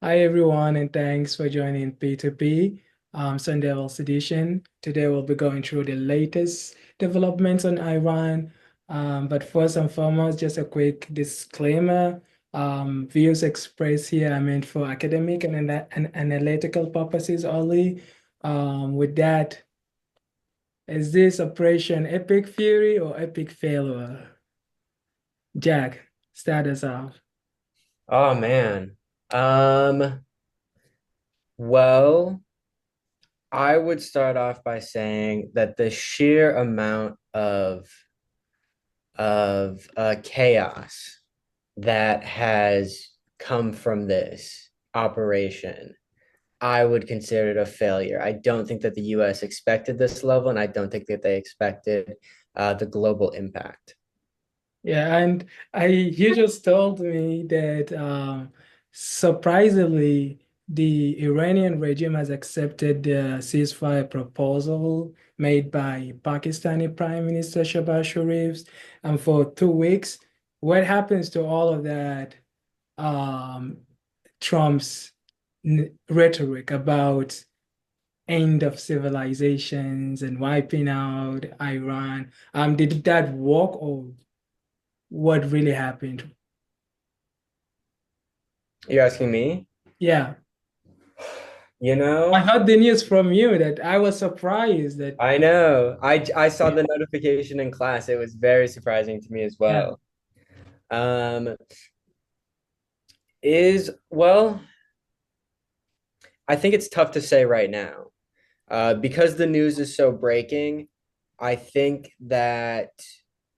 Hi everyone, and thanks for joining P2P Sun Devils edition. Today we'll be going through the latest developments on Iran. But first and foremost, just a quick disclaimer. Views expressed here are meant for academic and analytical purposes only. With that, is this operation epic fury or epic failure? Jack, start us off. Oh man. Um, well, I would start off by saying that the sheer amount of chaos that has come from this operation, I would consider it a failure. I don't think that the US expected this level, and I don't think that they expected the global impact. Yeah, and you just told me that surprisingly, the Iranian regime has accepted the ceasefire proposal made by Pakistani Prime Minister Shehbaz Sharif, and for 2 weeks. What happens to all of that um, Trump's rhetoric about end of civilizations and wiping out Iran? Did that work, or what really happened? You're asking me? Yeah, You I know, heard the news from you that I was surprised that, I know. I saw the notification in class. It was very surprising to me as yeah. well. Um, is well, I think it's tough to say right now. Because the news is so breaking, I think that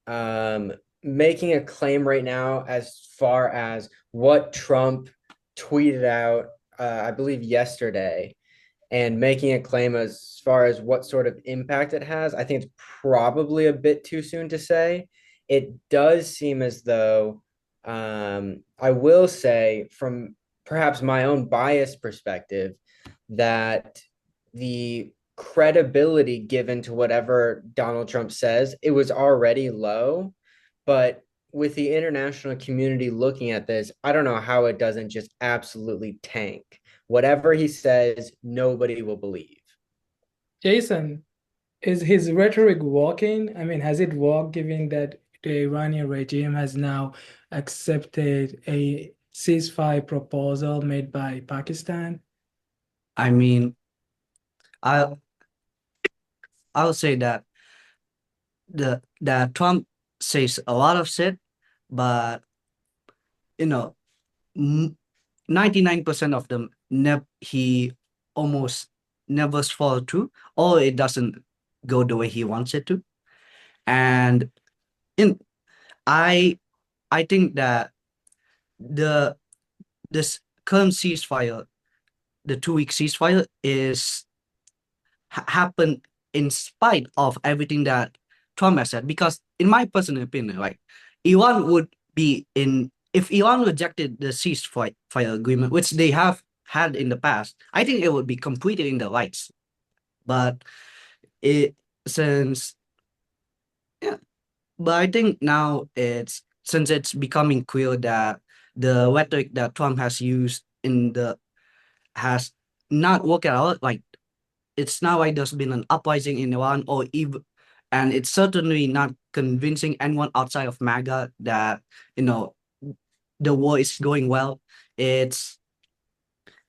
um, making a claim right now as far as what Trump tweeted out, I believe yesterday, and making a claim as far as what sort of impact it has, I think it's probably a bit too soon to say. It does seem as though, I will say, from perhaps my own biased perspective, that the credibility given to whatever Donald Trump says, it was already low. But with the international community looking at this, I don't know how it doesn't just absolutely tank. Whatever he says, nobody will believe. Jason, is his rhetoric working? I mean, has it worked given that the Iranian regime has now accepted a ceasefire proposal made by Pakistan? I mean, I'll I'll say that that Trump says a lot of shit, but you know, 99% of them he almost never follow through, or it doesn't go the way he wants it to. And in I I think that the this current ceasefire, the 2 week ceasefire, is happened in spite of everything that Trump has said. Because in my personal opinion, like, Iran would be in if Iran rejected the ceasefire agreement, which they have had in the past, I think it would be completely in the rights. But it since yeah, but I think now it's becoming clear that the rhetoric that Trump has used in the has not worked at all. Like, it's not like there's been an uprising in Iran, or even, and it's certainly not convincing anyone outside of MAGA that you know the war is going well. It's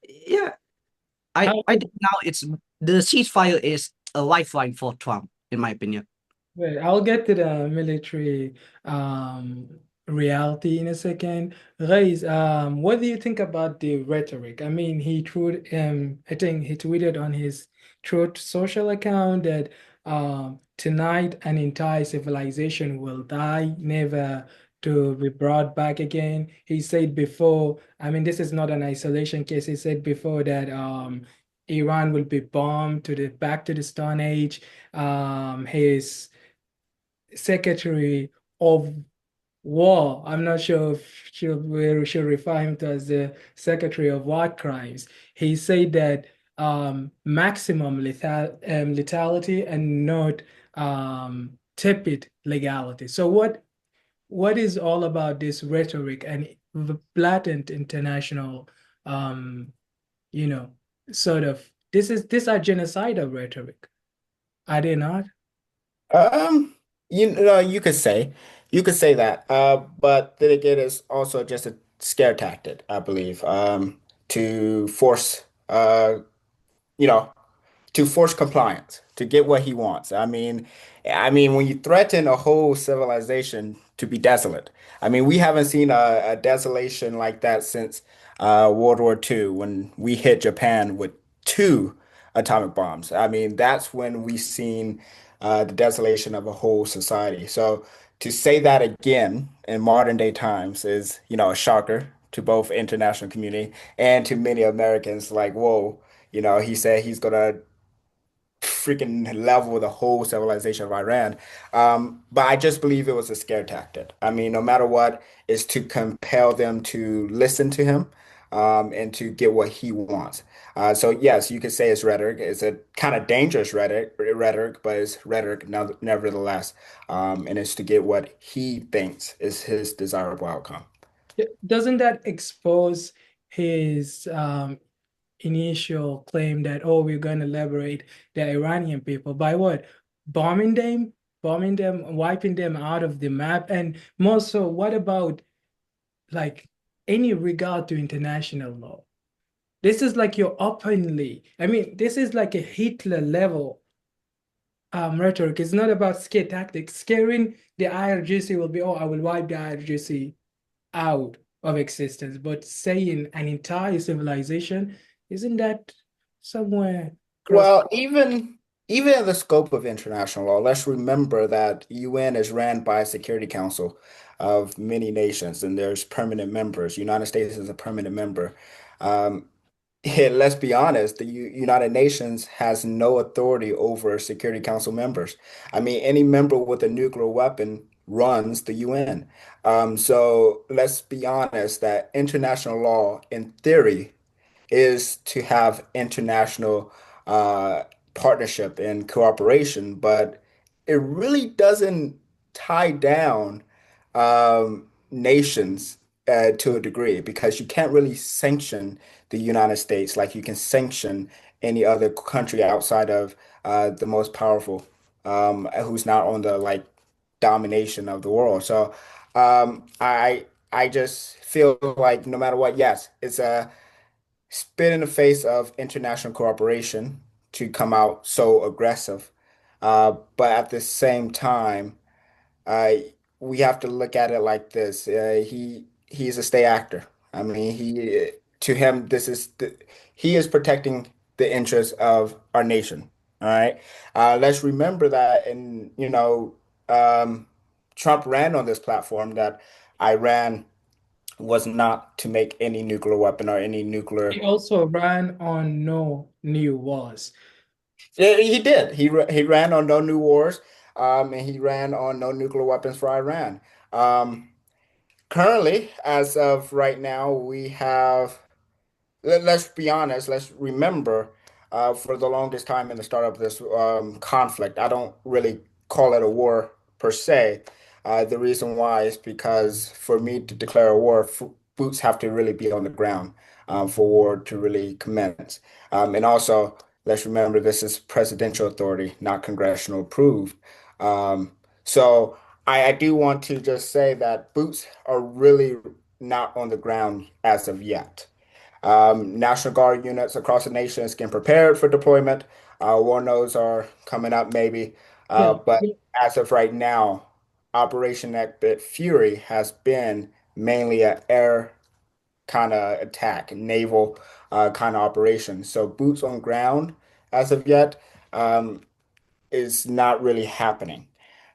yeah, I How, think now it's the ceasefire is a lifeline for Trump, in my opinion. Wait, I'll get to the military um, reality in a second. Reis, what do you think about the rhetoric? I mean, I think he tweeted on his Truth social account that tonight an entire civilization will die, never to be brought back again. He said before, I mean, this is not an isolation case. He said before that Iran will be bombed to the back to the Stone Age. His Secretary of War. I'm not sure if we should refer him to as the Secretary of War Crimes. He said that maximum lethality and not tepid legality. So what is all about this rhetoric and the blatant international um, you know, sort of this are genocidal rhetoric, are they not? Um, you could say that. But then again, it's also just a scare tactic, I believe, to force, you know, to force compliance, to get what he wants. I mean, when you threaten a whole civilization to be desolate, I mean, we haven't seen a desolation like that since World War II when we hit Japan with two atomic bombs. I mean, that's when we seen the desolation of a whole society. So to say that again in modern day times is, a shocker to both international community and to many Americans. Like, whoa, he said he's gonna freaking level the whole civilization of Iran. But I just believe it was a scare tactic. I mean, no matter what, is to compel them to listen to him, and to get what he wants. So yes, you could say it's rhetoric. It's a kind of dangerous rhetoric, but it's rhetoric nevertheless. And it's to get what he thinks is his desirable outcome. Doesn't that expose his initial claim that, oh, we're going to liberate the Iranian people by what? Bombing them, wiping them out of the map. And more so, what about like any regard to international law? This is like your openly, I mean, this is like a Hitler level rhetoric. It's not about scare tactics. Scaring the IRGC will be, oh, I will wipe the IRGC out of existence. But saying an entire civilization, isn't that somewhere cross? Well, even in the scope of international law, let's remember that UN is ran by a Security Council of many nations, and there's permanent members. United States is a permanent member. Um, let's be honest, the U United Nations has no authority over Security Council members. I mean, any member with a nuclear weapon runs the UN. So let's be honest that international law, in theory, is to have international uh, partnership and cooperation, but it really doesn't tie down nations to a degree because you can't really sanction the United States like you can sanction any other country outside of the most powerful, who's not on the like domination of the world. So I just feel like no matter what, yes, it's a spit in the face of international cooperation to come out so aggressive. But at the same time, uh, we have to look at it like this. He's a stay actor. I mean, he to him he is protecting the interests of our nation. All right. Let's remember that, and Trump ran on this platform that Iran was not to make any nuclear weapon or any He nuclear. also ran on no new wars. Yeah, he did. He ran on no new wars, and he ran on no nuclear weapons for Iran. Um, Currently, as of right now, we have. Let's be honest. Let's remember, for the longest time in the start of this conflict, I don't really call it a war per se. The reason why is because for me to declare a war, f boots have to really be on the ground for war to really commence. And also, let's remember this is presidential authority, not congressional approved. So I do want to just say that boots are really not on the ground as of yet. National Guard units across the nation is getting prepared for deployment. War nodes are coming up maybe. Yeah. But as of right now, Operation Epic Fury has been mainly an air kind of attack, naval kind of operation. So boots on ground as of yet is not really happening.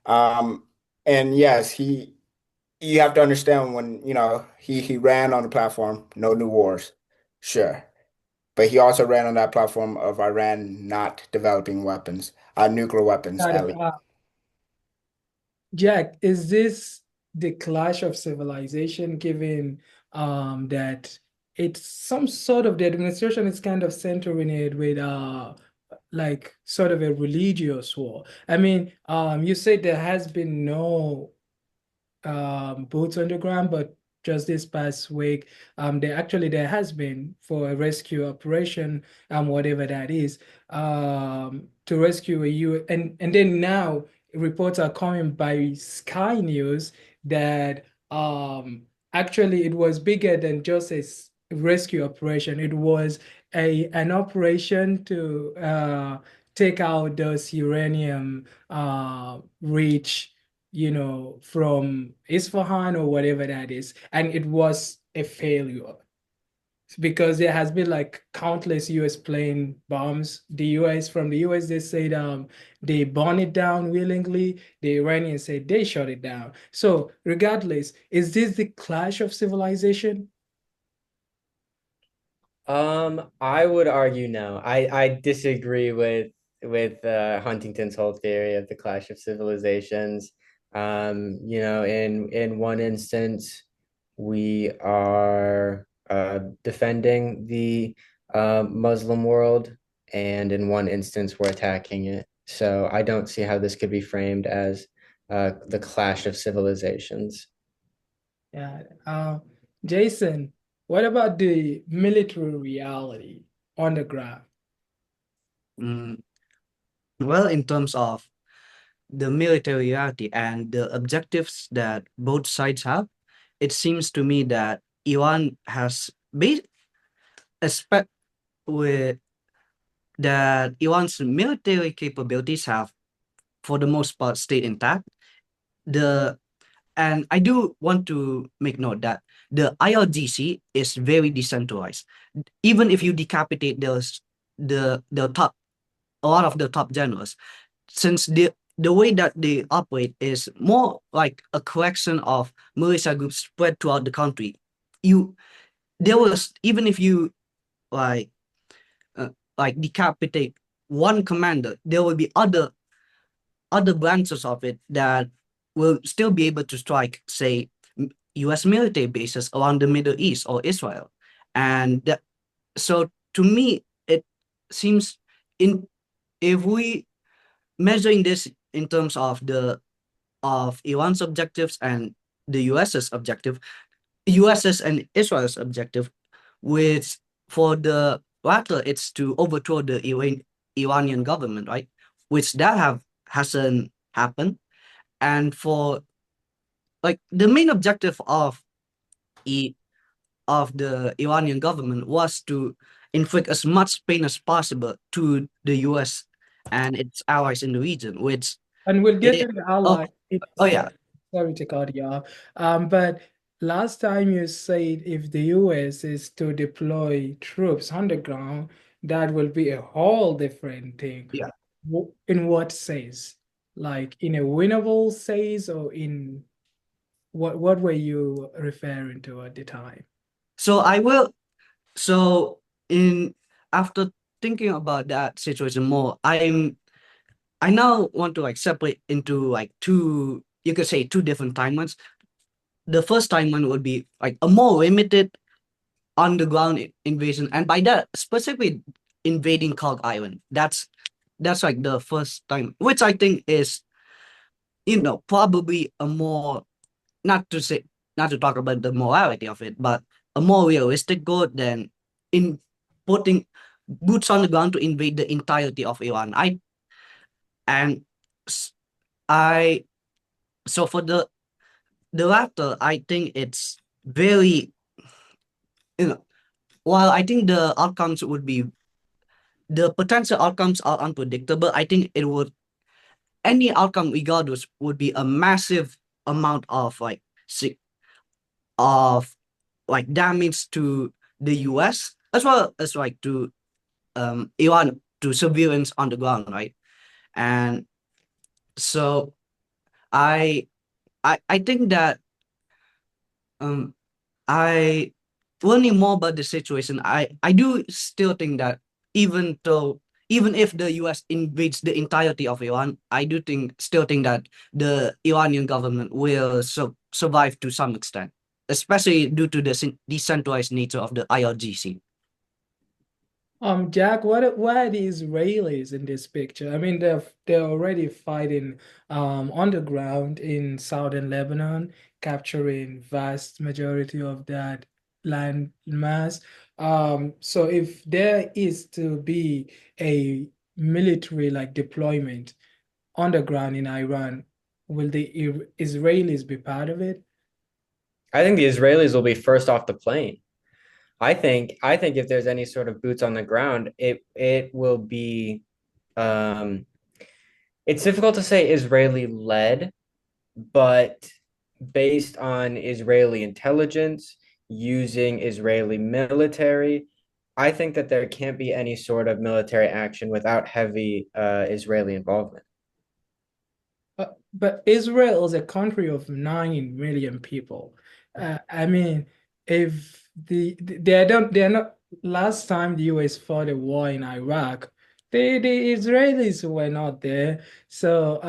Um, and yes, you have to understand when, he ran on the platform, no new wars. Sure. But he also ran on that platform of Iran not developing weapons, nuclear weapons Got at it. least. Jack, is this the clash of civilization, given that it's some sort of the administration is kind of centering it with like sort of a religious war? I mean, you said there has been no boots on the ground, but just this past week, there has been for a rescue operation, whatever that is, to rescue a U. And then now reports are coming by Sky News that actually it was bigger than just a rescue operation. It was an operation to take out those uranium rich, from Isfahan or whatever that is. And it was a failure because there has been like countless US plane bombs. From the US, they said they burn it down willingly. The Iranians said they shut it down. So regardless, is this the clash of civilization? I would argue no. I disagree with Huntington's whole theory of the clash of civilizations. In one instance, we are defending the Muslim world, and in one instance, we're attacking it. So I don't see how this could be framed as the clash of civilizations. Yeah. Jason, what about the military reality on the ground? Mm, well, in terms of the military reality and the objectives that both sides have, it seems to me that Iran has with that Iran's military capabilities have, for the most part, stayed intact. And I do want to make note that the IRGC is very decentralized. Even if you decapitate the top, a lot of the top generals, since the way that they operate is more like a collection of militia groups spread throughout the country. Even if you like decapitate one commander, there will be other branches of it that will still be able to strike, say, US military bases around the Middle East or Israel. And so to me, it seems if we measuring this in terms of Iran's objectives and the US's objective, US's and Israel's objective, which for the latter, it's to overthrow the Iranian government, right? Which hasn't happened. And for like the main objective of the Iranian government was to inflict as much pain as possible to the US and its allies in the region, which And we'll get to the ally. yeah. Sorry to cut you off. But last time you said if the US is to deploy troops on the ground, that will be a whole different thing. Yeah. In what sense? Like in a winnable sense, or in what were you referring to at the time? After thinking about that situation more, I now want to like separate into like two, you could say two different timelines. The first timeline would be like a more limited underground invasion, and by that specifically invading Cog Island. That's like the first time, which I think is, probably a more, not to talk about the morality of it, but a more realistic goal than in putting boots on the ground to invade the entirety of Iran. So for the latter, I think it's very, while I think the potential outcomes are unpredictable, I think any outcome regardless would be a massive amount of damage to the US as well as like to Iran, to civilians on the ground, right? And so I think that I learning more about the situation, I do still think that even if the US invades the entirety of Iran, I do still think that the Iranian government will survive to some extent, especially due to the decentralized nature of the IRGC. Jack, why are the Israelis in this picture? I mean, they're already fighting on the ground in southern Lebanon, capturing vast majority of that land mass. So if there is to be a military like deployment on the ground in Iran, will the Israelis be part of it? I think the Israelis will be first off the plane. I think if there's any sort of boots on the ground, it will be um it's difficult to say Israeli led, but based on Israeli intelligence, using Israeli military, I think that there can't be any sort of military action without heavy Israeli involvement. But Israel is a country of 9 million people. I mean, if they're not, last time the US fought a war in Iraq, the Israelis were not there. So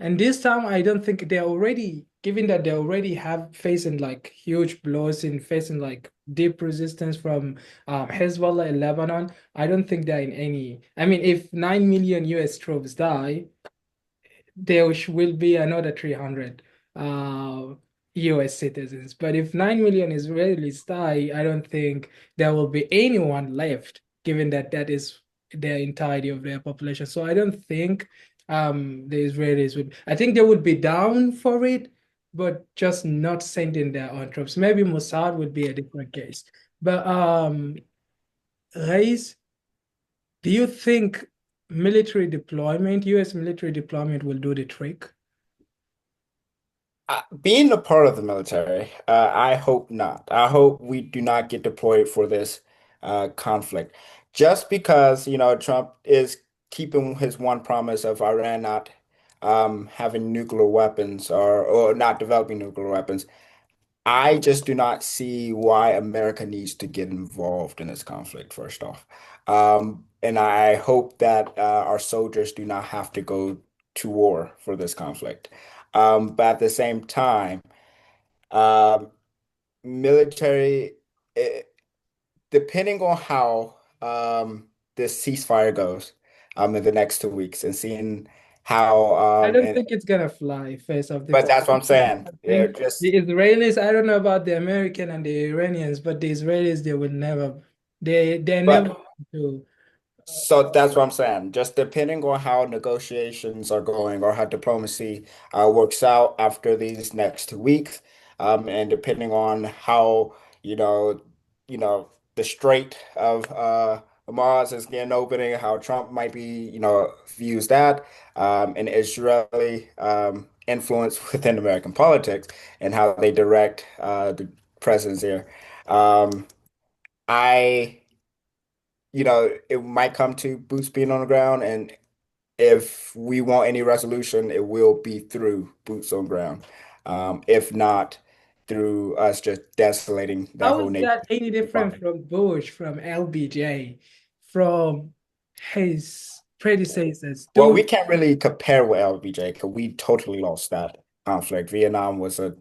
and this time I don't think they're already, given that they already have facing like huge blows in facing like deep resistance from Hezbollah in Lebanon. I don't think they're in any. I mean, if 9 million US troops die, there will be another 300 US citizens. But if 9 million Israelis die, I don't think there will be anyone left, given that that is the entirety of their population. So I don't think the Israelis would, I think they would be down for it, but just not sending their own troops. Maybe Mossad would be a different case. But Reis, do you think military deployment, US military deployment will do the trick? Being a part of the military, I hope not. I hope we do not get deployed for this conflict. Just because, Trump is keeping his one promise of Iran not having nuclear weapons or not developing nuclear weapons. I just do not see why America needs to get involved in this conflict, first off. And I hope that our soldiers do not have to go to war for this conflict. But at the same time, um, military, eh, depending on how this ceasefire goes in the next 2 weeks and seeing how, I don't think it's gonna fly face of the but that's what I'm saying. I Yeah, think just. the Israelis, I don't know about the American and the Iranians, but the Israelis, they will never, they're never But to. So that's what I'm saying. Just depending on how negotiations are going or how diplomacy works out after these next 2 weeks, and depending on how you know, the Strait of Hormuz is getting opening, how Trump might be, views that, and Israeli influence within American politics and how they direct the presence here. Um, I it might come to boots being on the ground, and if we want any resolution, it will be through boots on ground. If not, through us just desolating that How whole is nation. that any different from Bush, from LBJ, from his predecessors? Well, Those, we can't really compare with LBJ because we totally lost that conflict. Vietnam was a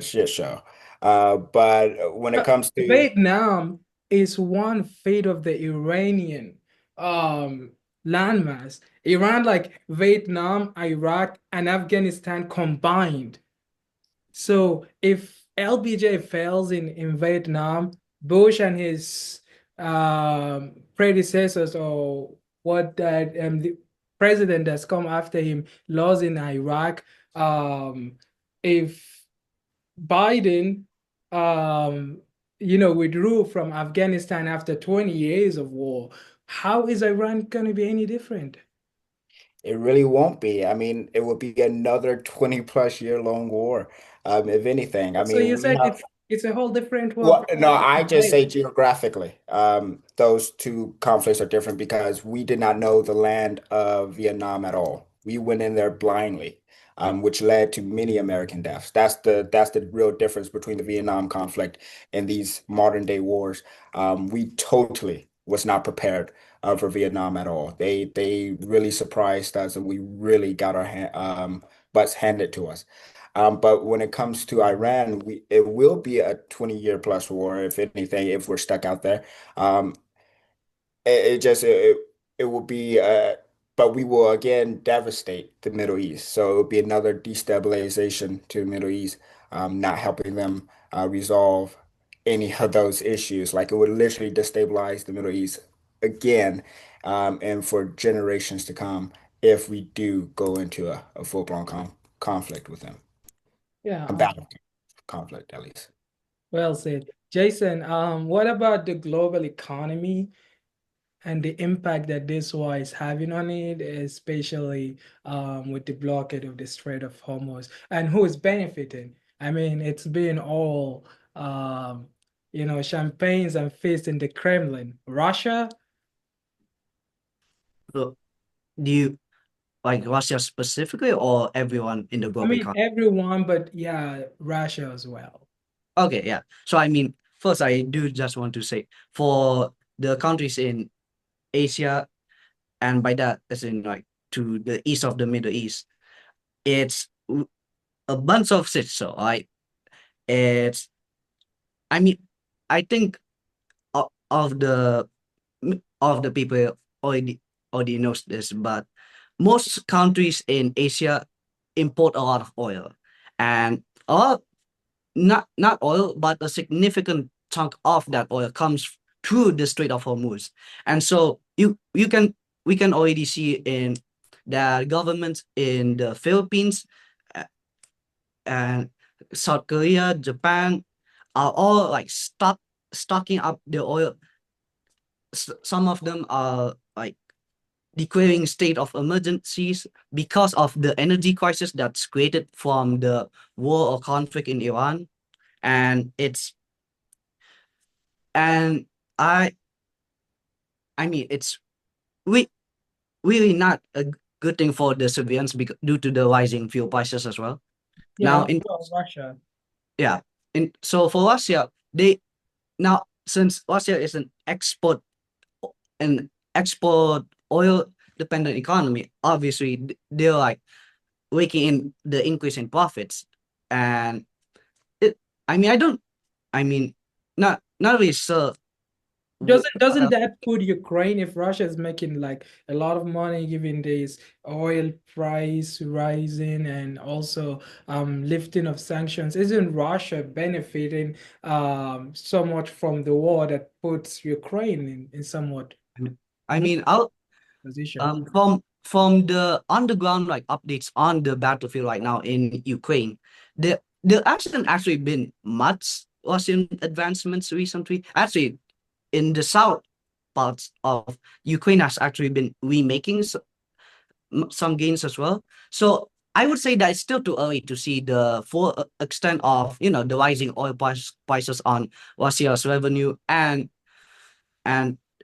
shit show. But when it comes to Vietnam is one fate of the Iranian um landmass. Iran, like Vietnam, Iraq, and Afghanistan combined. So if LBJ fails in Vietnam, Bush and his predecessors, or what that the president that's come after him, lost in Iraq. If Biden, um, withdrew from Afghanistan after 20 years of war, how is Iran going to be any different? it really won't be. I mean, it will be another 20 plus year long war. If anything, I So mean, you we said have. it's a whole different war Well, from no, I just today. say geographically. Those two conflicts are different because we did not know the land of Vietnam at all. We went in there blindly, which led to many American deaths. That's the real difference between the Vietnam conflict and these modern day wars. We totally was not prepared for Vietnam at all. They really surprised us, and we really got our butts handed to us. But when it comes to Iran, it will be a 20-year plus war, if anything, if we're stuck out there. Um, it will be but we will again devastate the Middle East. So it will be another destabilization to the Middle East, not helping them resolve any of those issues. Like it would literally destabilize the Middle East again, and for generations to come if we do go into a full-blown conflict with them, Yeah, a battle conflict at least. well said. Jason, what about the global economy and the impact that this war is having on it, especially with the blockade of the Strait of Hormuz, and who is benefiting? I mean, it's been all champagnes and feasts in the Kremlin. Russia, So do you like Russia specifically or everyone in the I global mean economy? everyone, but yeah, Russia as well. Okay, yeah. So I mean, first I do just want to say for the countries in Asia, and by that as in like to the east of the Middle East, it's a bunch of shit. So it's I mean, I think of the people already knows this, but most countries in Asia import a lot of oil, and all not oil, but a significant chunk of that oil comes through the Strait of Hormuz. And so we can already see in the governments in the Philippines uh, and South Korea, Japan are all like stocking up the oil. Some of them are like declaring state of emergencies because of the energy crisis that's created from the war or conflict in Iran. And it's and I mean it's re really not a good thing for the civilians because due to the rising fuel prices as well. Yeah, Now what in about Russia? yeah, in so for Russia, they now since Russia is an export oil dependent economy, obviously they're like raking in the increase in profits. And it I mean I don't I mean not really sure Doesn't that put Ukraine, if Russia is making like a lot of money given this oil price rising and also lifting of sanctions, isn't Russia benefiting so much from the war that puts Ukraine in somewhat I weak mean I'll position? from the underground like updates on the battlefield right now in Ukraine, there hasn't actually been much Russian advancements recently. Actually, in the south parts of Ukraine has actually been remaking some gains as well. So I would say that it's still too early to see the full extent of the rising prices on Russia's revenue and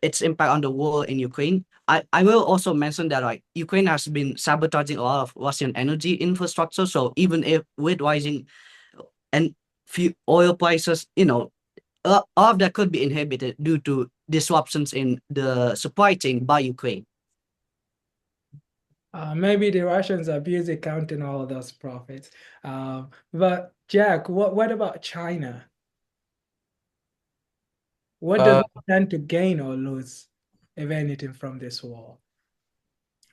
its impact on the war in Ukraine. I will also mention that like Ukraine has been sabotaging a lot of Russian energy infrastructure. So even if with rising and oil prices, all of that could be inhibited due to disruptions in the supply chain by Ukraine. Maybe the Russians are busy counting all of those profits. But Jack, what about China? What does Uh, it stand to gain or lose, if anything, from this war?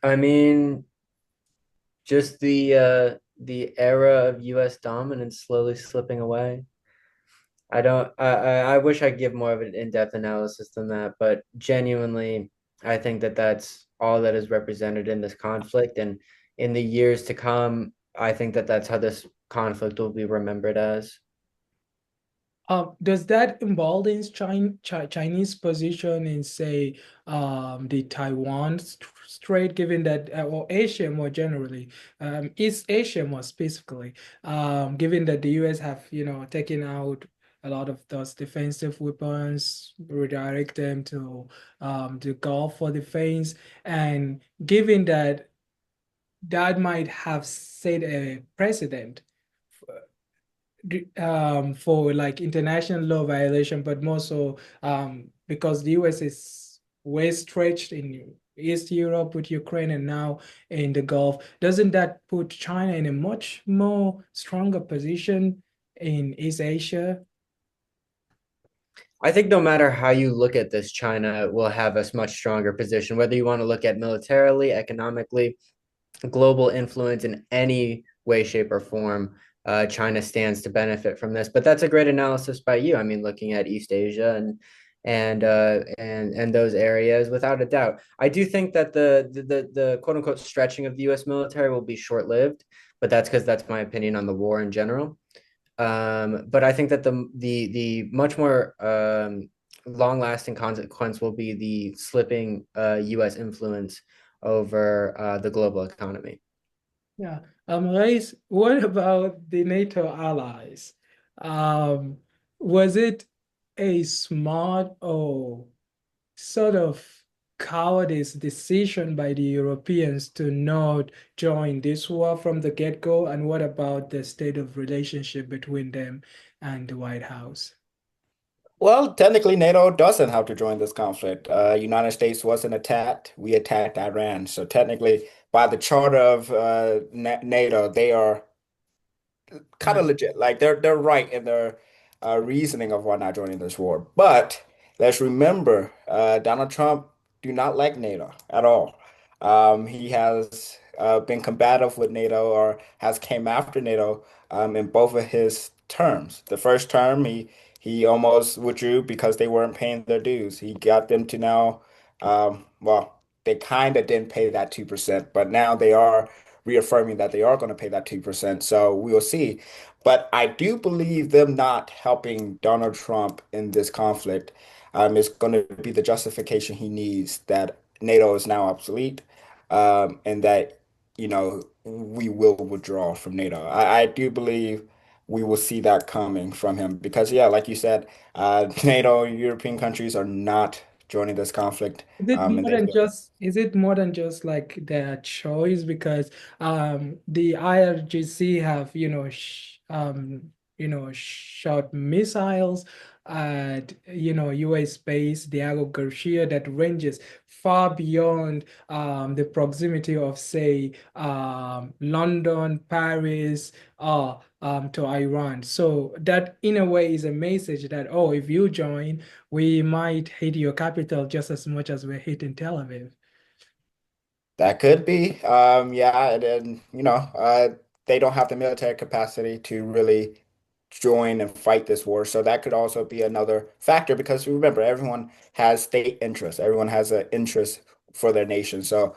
I mean, just the era of US dominance slowly slipping away. I don't I wish I could give more of an in-depth analysis than that, but genuinely, I think that that's all that is represented in this conflict, and in the years to come, I think that that's how this conflict will be remembered as. Does that embolden Chinese position in, say, the Taiwan Strait, given that, or Asia more generally, East Asia more specifically, given that the US have, taken out a lot of those defensive weapons, redirect them to the Gulf for defense, and given that that might have set a precedent for like international law violation, but more so because the US is way stretched in East Europe with Ukraine and now in the Gulf. Doesn't that put China in a much more stronger position in East Asia? I think no matter how you look at this, China will have a much stronger position, whether you want to look at militarily, economically, global influence in any way, shape, or form. China stands to benefit from this. But that's a great analysis by you. I mean, looking at East Asia and those areas, without a doubt. I do think that the quote unquote stretching of the U.S. military will be short lived, but that's because that's my opinion on the war in general. But I think that the much more long lasting consequence will be the slipping U.S. influence over the global economy. Yeah. Reis, what about the NATO allies? Um, was it a smart or sort of cowardice decision by the Europeans to not join this war from the get-go? And what about the state of relationship between them and the White House? Well, technically, NATO doesn't have to join this conflict. United States wasn't attacked. We attacked Iran. So technically, by the charter of NATO, they are kind Right. of legit. Like they're right in their reasoning of why not joining this war. But let's remember, Donald Trump do not like NATO at all. He has been combative with NATO or has came after NATO in both of his terms. The first term, he almost withdrew because they weren't paying their dues. He got them to now, well, they kind of didn't pay that 2%, but now they are reaffirming that they are going to pay that 2%. So we will see. But I do believe them not helping Donald Trump in this conflict is going to be the justification he needs that NATO is now obsolete, and that, we will withdraw from NATO. I do believe we will see that coming from him because, yeah, like you said, NATO European countries are not joining this conflict, and they feel Is it more than just like their choice? Because the IRGC have, shot missiles at, US base, Diego Garcia, that ranges far beyond the proximity of, say, London, Paris, to Iran. So that in a way is a message that, oh, if you join, we might hit your capital just as much as we're hitting Tel Aviv. that could be. Yeah, and then, they don't have the military capacity to really join and fight this war. So that could also be another factor because remember, everyone has state interests. Everyone has an interest for their nation. So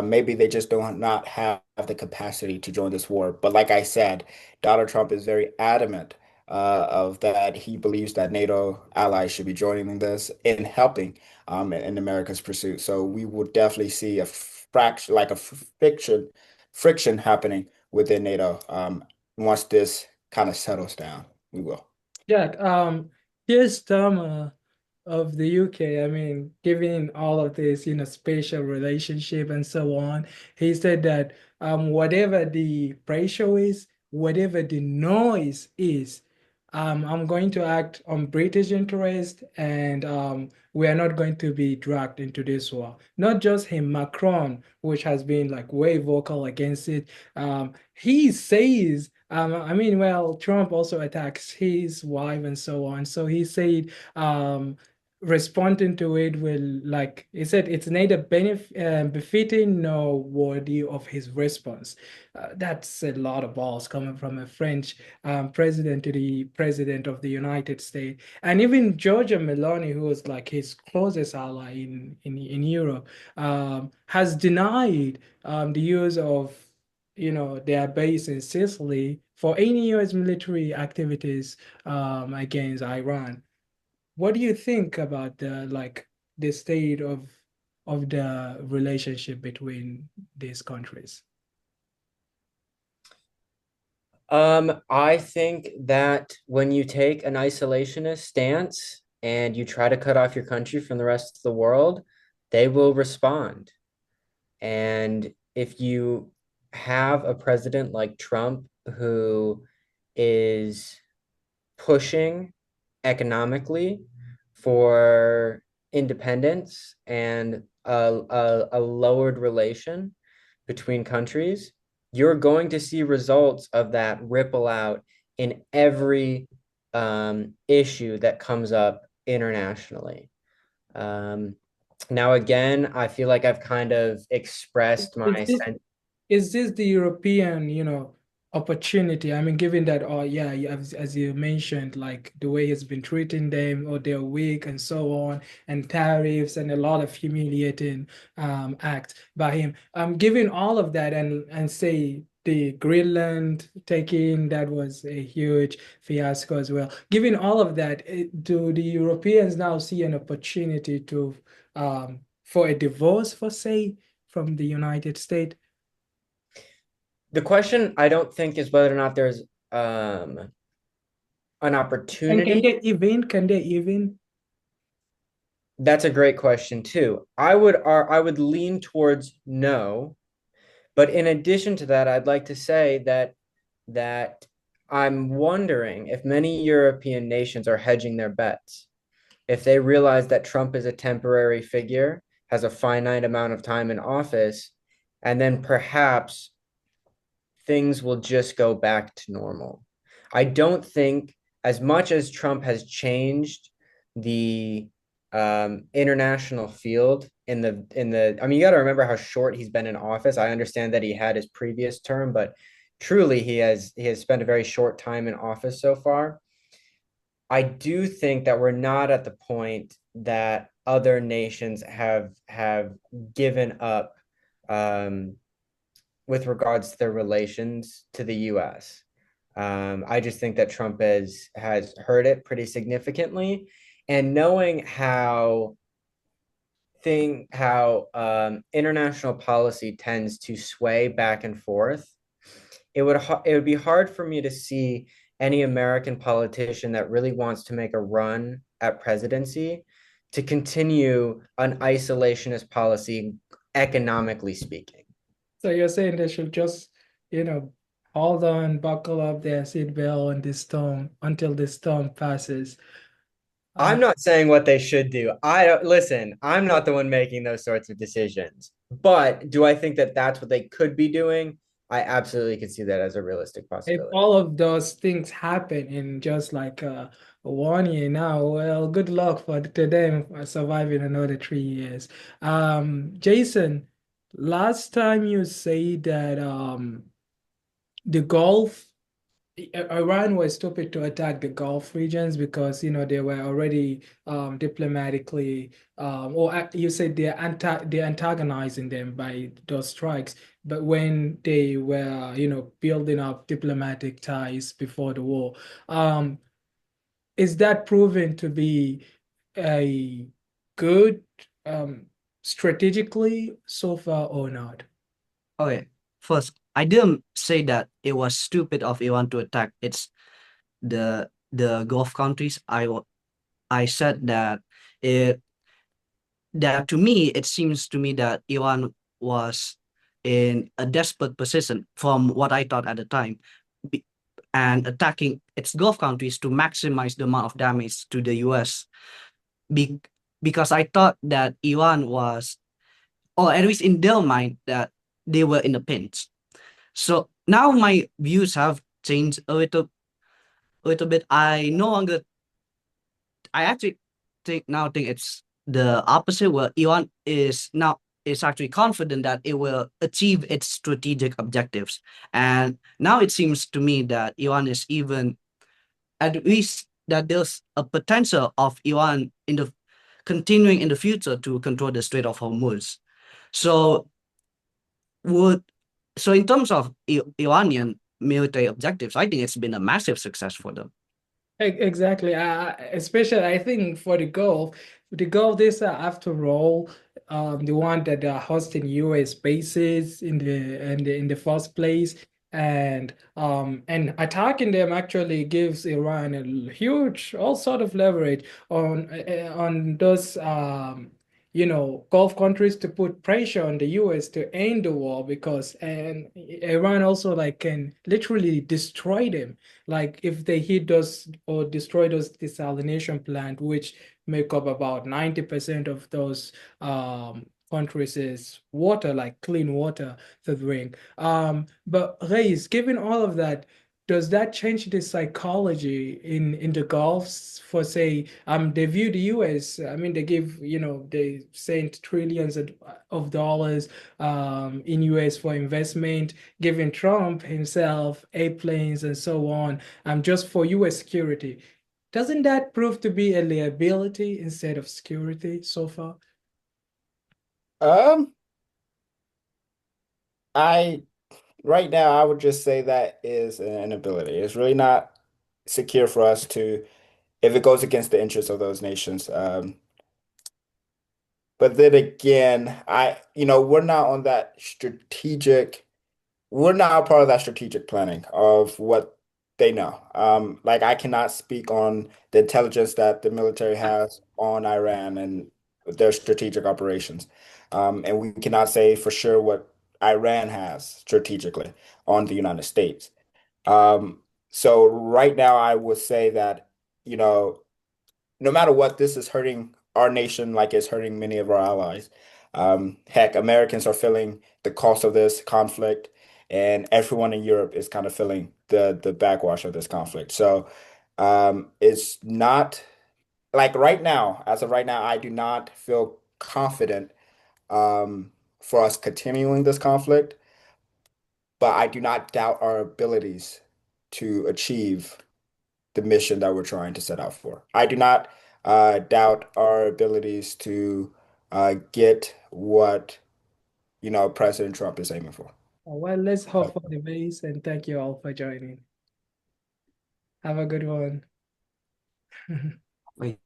maybe they just do not have the capacity to join this war. But like I said, Donald Trump is very adamant of that. He believes that NATO allies should be joining this and helping in America's pursuit. So we will definitely see a fraction, like a friction happening within NATO once this kind of settles down. We will. Yeah, here's Tama of the UK. I mean, given all of this, spatial relationship and so on, he said that whatever the pressure is, whatever the noise is, I'm going to act on British interest, and we are not going to be dragged into this war. Not just him, Macron, which has been like way vocal against it. He says, I mean, well, Trump also attacks his wife and so on. So he said, responding to it will, like he said, it's neither befitting nor worthy of his response. That's a lot of balls coming from a French president to the president of the United States. And even Giorgia Meloni, who was like his closest ally in Europe, has denied the use of, their base in Sicily for any US military activities against Iran. What do you think about the state of the relationship between these countries? I think that when you take an isolationist stance and you try to cut off your country from the rest of the world, they will respond. And if you have a president like Trump who is pushing economically for independence and a lowered relation between countries, you're going to see results of that ripple out in every issue that comes up internationally. Um, Now, again, I feel like I've kind of expressed Is my this sense. is this the European, opportunity? I mean, given that, oh yeah, as you mentioned, like the way he's been treating them, or they're weak and so on, and tariffs and a lot of humiliating acts by him. Given all of that, and say the Greenland taking, that was a huge fiasco as well. Given all of that, do the Europeans now see an opportunity to for a divorce, for say, from the United States? The question I don't think is whether or not there's an And opportunity. can they even? That's a great question too. I would lean towards no, but in addition to that, I'd like to say that I'm wondering if many European nations are hedging their bets. If they realize that Trump is a temporary figure, has a finite amount of time in office, and then perhaps things will just go back to normal. I don't think, as much as Trump has changed the international field I mean, you got to remember how short he's been in office. I understand that he had his previous term, but truly he has spent a very short time in office so far. I do think that we're not at the point that other nations have given up um, with regards to their relations to the U.S. I just think that Trump has hurt it pretty significantly, and knowing how international policy tends to sway back and forth, it would be hard for me to see any American politician that really wants to make a run at presidency to continue an isolationist policy, economically speaking. So you're saying they should just, hold on, buckle up their seatbelt on this storm until the storm passes. I'm not saying what they should do. I don't listen. I'm not the one making those sorts of decisions. But do I think that that's what they could be doing? I absolutely could see that as a realistic If possibility. all of those things happen in just like 1 year now, well, good luck to them surviving another 3 years. Jason, last time you say that the Gulf, Iran was stupid to attack the Gulf regions because they were already diplomatically, or you said they're antagonizing them by those strikes. But when they were building up diplomatic ties before the war, um, is that proven to be a good strategically so far or not? Okay, first, I didn't say that it was stupid of Iran to attack. It's the Gulf countries. I said that it that to me it seems to me that Iran was in a desperate position from what I thought at the time, be- and attacking its Gulf countries to maximize the amount of damage to the U.S. Be, because I thought that Iran was, or at least in their mind, that they were in a pinch. So now my views have changed a little bit. I actually think it's the opposite, where Iran is actually confident that it will achieve its strategic objectives. And now it seems to me that Iran is even, at least that there's a potential of Iran in the continuing in the future to control the Strait of Hormuz. So would so in terms of Iranian military objectives, I think it's been a massive success for them. Exactly. Especially, I think for the Gulf, this after all, the one that are hosting U.S. bases in the first place, and attacking them actually gives Iran a huge all sort of leverage on those Gulf countries to put pressure on the U.S. to end the war, because and Iran also like can literally destroy them, like if they hit those or destroy those desalination plant, which make up about 90% of those countries is water, like clean water to drink. But Reis, given all of that, does that change the psychology in the Gulf for say they view the US, I mean they give, they sent trillions of dollars in US for investment, giving Trump himself airplanes and so on, just for US security. Doesn't that prove to be a liability instead of security so far? Um, I right now I would just say that is an inability. It's really not secure for us to if it goes against the interests of those nations. But then again, we're not on that strategic, we're not a part of that strategic planning of what they know. Like I cannot speak on the intelligence that the military has on Iran and their strategic operations. And we cannot say for sure what Iran has strategically on the United States. Um, so right now I would say that, you know, no matter what, this is hurting our nation like it's hurting many of our allies. Heck, Americans are feeling the cost of this conflict, and everyone in Europe is kind of feeling the backwash of this conflict. So it's not like right now, as of right now, I do not feel confident for us continuing this conflict, but I do not doubt our abilities to achieve the mission that we're trying to set out for. I do not doubt our abilities to get what, President Trump is aiming for. Well, let's hope for the best, and thank you all for joining. Have a good one. Wait.